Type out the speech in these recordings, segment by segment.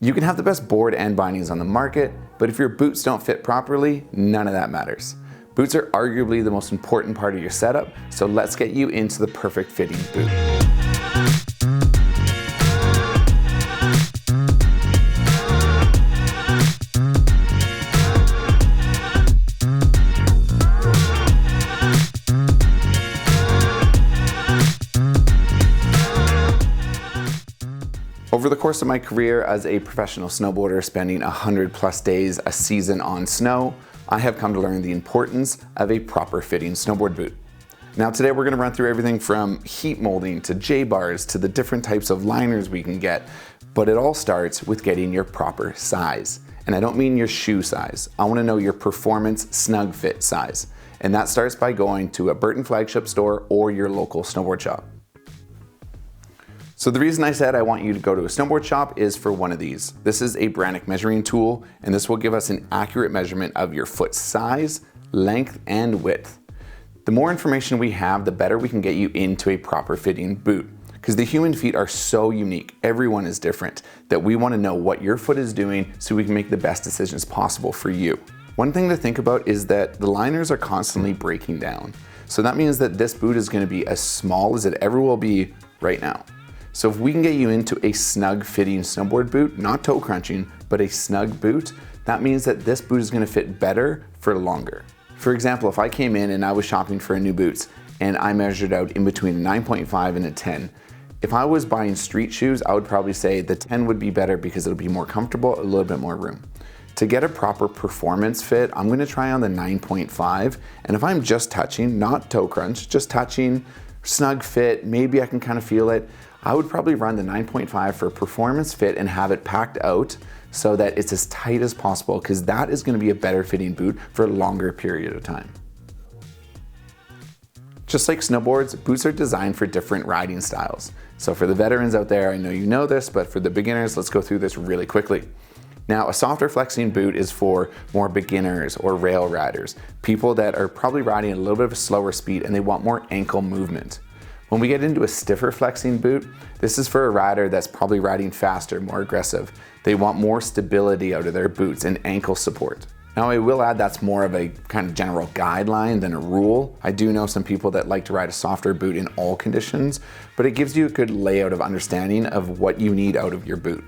You can have the best board and bindings on the market, but if your boots don't fit properly, none of that matters. Boots are arguably the most important part of your setup, so let's get you into the perfect fitting boot. Over the course of my career as a professional snowboarder, spending 100+ days a season on snow, I have come to learn the importance of a proper fitting snowboard boot. Now today we're going to run through everything from heat molding to J-bars to the different types of liners we can get, but it all starts with getting your proper size. And I don't mean your shoe size. I want to know your performance snug fit size. And that starts by going to a Burton flagship store or your local snowboard shop. So the reason I said I want you to go to a snowboard shop is for one of these. This is a Brannock measuring tool, and this will give us an accurate measurement of your foot size, length, and width. The more information we have, the better we can get you into a proper fitting boot. Because the human feet are so unique, everyone is different, that we want to know what your foot is doing so we can make the best decisions possible for you. One thing to think about is that the liners are constantly breaking down. So that means that this boot is going to be as small as it ever will be right now. So if we can get you into a snug fitting snowboard boot, not toe crunching, but a snug boot, that means that this boot is going to fit better for longer. For example, if I came in and I was shopping for new boots and I measured out in between a 9.5 and a 10, if I was buying street shoes, I would probably say the 10 would be better because it'll be more comfortable, a little bit more room. To get a proper performance fit, I'm going to try on the 9.5, and if I'm just touching, not toe crunch, just touching, snug fit, maybe I can kind of feel it, I would probably run the 9.5 for a performance fit and have it packed out so that it's as tight as possible, because that is going to be a better fitting boot for a longer period of time. Just like snowboards, boots are designed for different riding styles. So for the veterans out there, I know you know this, but for the beginners, let's go through this really quickly. Now, a softer flexing boot is for more beginners or rail riders, people that are probably riding at a little bit of a slower speed and they want more ankle movement. When we get into a stiffer flexing boot, this is for a rider that's probably riding faster, more aggressive. They want more stability out of their boots and ankle support. Now I will add that's more of a kind of general guideline than a rule. I do know some people that like to ride a softer boot in all conditions, but it gives you a good layout of understanding of what you need out of your boot.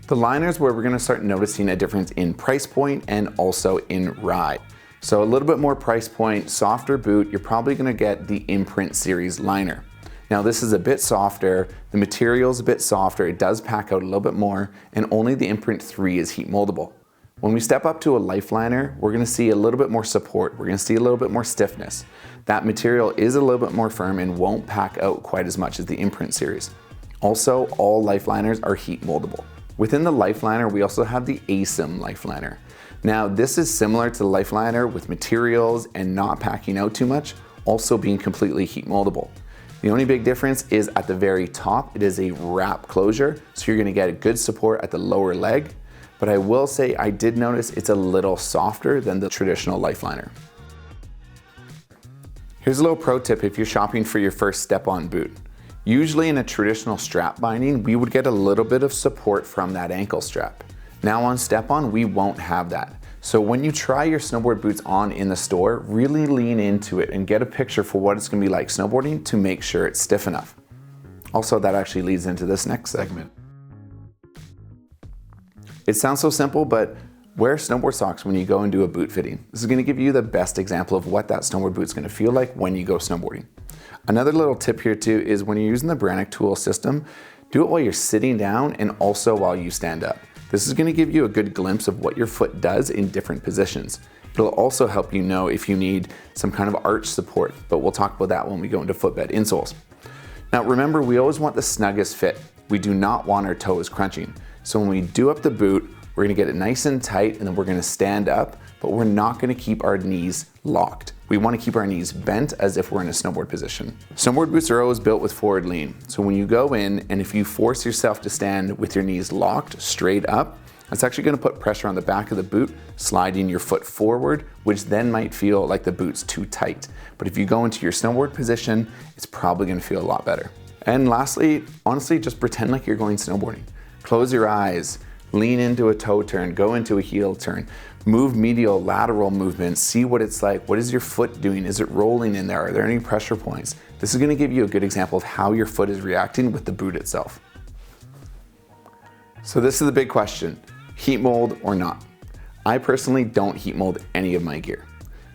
The liners where we're going to start noticing a difference in price point and also in ride. So a little bit more price point, softer boot, you're probably going to get the Imprint series liner. Now this is a bit softer, the material's a bit softer, it does pack out a little bit more, and only the Imprint 3 is heat moldable. When we step up to a life liner, we're going to see a little bit more support, we're going to see a little bit more stiffness. That material is a little bit more firm and won't pack out quite as much as the Imprint series. Also, all life liners are heat moldable. Within the life liner, we also have the ASIM life liner. Now this is similar to the life liner with materials and not packing out too much, also being completely heat moldable. The only big difference is at the very top, it is a wrap closure, so you're gonna get a good support at the lower leg, but I will say I did notice it's a little softer than the traditional life liner. Here's a little pro tip if you're shopping for your first StepOn boot. Usually in a traditional strap binding, we would get a little bit of support from that ankle strap. Now on StepOn, we won't have that. So when you try your snowboard boots on in the store, really lean into it and get a picture for what it's gonna be like snowboarding to make sure it's stiff enough. Also, that actually leads into this next segment. It sounds so simple, but wear snowboard socks when you go and do a boot fitting. This is gonna give you the best example of what that snowboard boot's gonna feel like when you go snowboarding. Another little tip here too is when you're using the Brannock tool system, do it while you're sitting down and also while you stand up. This is going to give you a good glimpse of what your foot does in different positions. It'll also help you know if you need some kind of arch support, but we'll talk about that when we go into footbed insoles. Now remember, we always want the snuggest fit. We do not want our toes crunching. So when we do up the boot, we're going to get it nice and tight and then we're going to stand up, but we're not going to keep our knees locked. We want to keep our knees bent as if we're in a snowboard position. Snowboard boots are always built with forward lean. So when you go in and if you force yourself to stand with your knees locked straight up, that's actually going to put pressure on the back of the boot, sliding your foot forward, which then might feel like the boot's too tight. But if you go into your snowboard position, it's probably going to feel a lot better. And lastly, honestly, just pretend like you're going snowboarding. Close your eyes, lean into a toe turn, go into a heel turn, move medial, lateral movements, see what it's like. What is your foot doing? Is it rolling in there? Are there any pressure points? This is gonna give you a good example of how your foot is reacting with the boot itself. So this is the big question, heat mold or not? I personally don't heat mold any of my gear.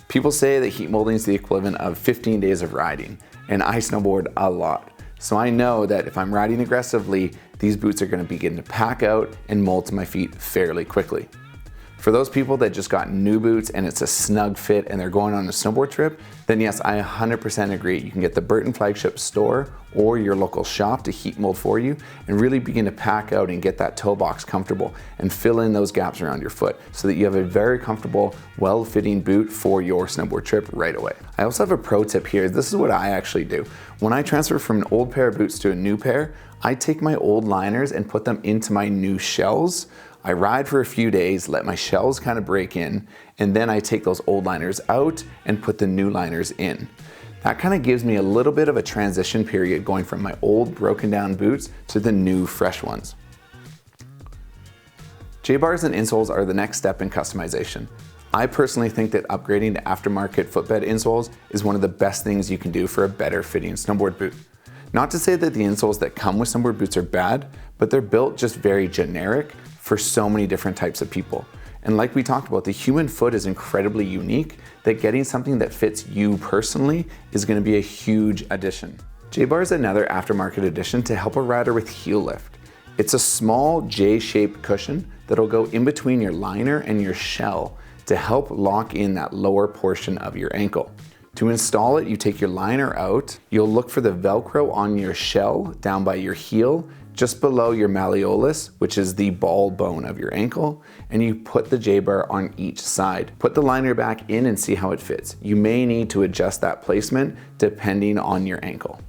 People say that heat molding is the equivalent of 15 days of riding, and I snowboard a lot. So I know that if I'm riding aggressively, these boots are gonna begin to pack out and mold to my feet fairly quickly. For those people that just got new boots and it's a snug fit and they're going on a snowboard trip, then yes, I 100% agree. You can get the Burton flagship store or your local shop to heat mold for you and really begin to pack out and get that toe box comfortable and fill in those gaps around your foot so that you have a very comfortable, well-fitting boot for your snowboard trip right away. I also have a pro tip here. This is what I actually do. When I transfer from an old pair of boots to a new pair, I take my old liners and put them into my new shells. I ride for a few days, let my shells kind of break in, and then I take those old liners out and put the new liners in. That kind of gives me a little bit of a transition period going from my old broken down boots to the new fresh ones. J-bars and insoles are the next step in customization. I personally think that upgrading to aftermarket footbed insoles is one of the best things you can do for a better fitting snowboard boot. Not to say that the insoles that come with snowboard boots are bad, but they're built just very generic for so many different types of people. And like we talked about, the human foot is incredibly unique that getting something that fits you personally is gonna be a huge addition. J-bar is another aftermarket addition to help a rider with heel lift. It's a small J-shaped cushion that'll go in between your liner and your shell to help lock in that lower portion of your ankle. To install it, you take your liner out, you'll look for the Velcro on your shell down by your heel, just below your malleolus, which is the ball bone of your ankle, and you put the J-bar on each side. Put the liner back in and see how it fits. You may need to adjust that placement depending on your ankle.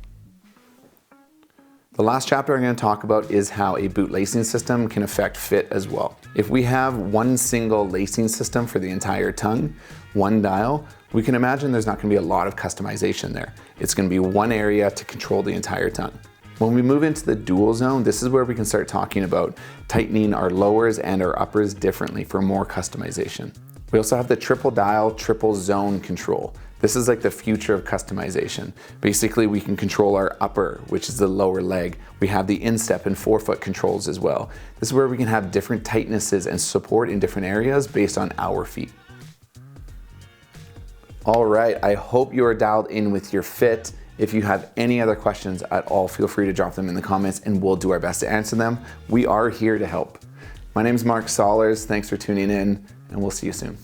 The last chapter I'm going to talk about is how a boot lacing system can affect fit as well. If we have one single lacing system for the entire tongue, one dial, we can imagine there's not going to be a lot of customization there. It's going to be one area to control the entire tongue. When we move into the dual zone, this is where we can start talking about tightening our lowers and our uppers differently for more customization. We also have the triple dial, triple zone control. This is like the future of customization. Basically, we can control our upper, which is the lower leg. We have the instep and forefoot controls as well. This is where we can have different tightnesses and support in different areas based on our feet. All right, I hope you are dialed in with your fit. If you have any other questions at all, feel free to drop them in the comments and we'll do our best to answer them. We are here to help. My name is Mark Sollors. Thanks for tuning in and we'll see you soon.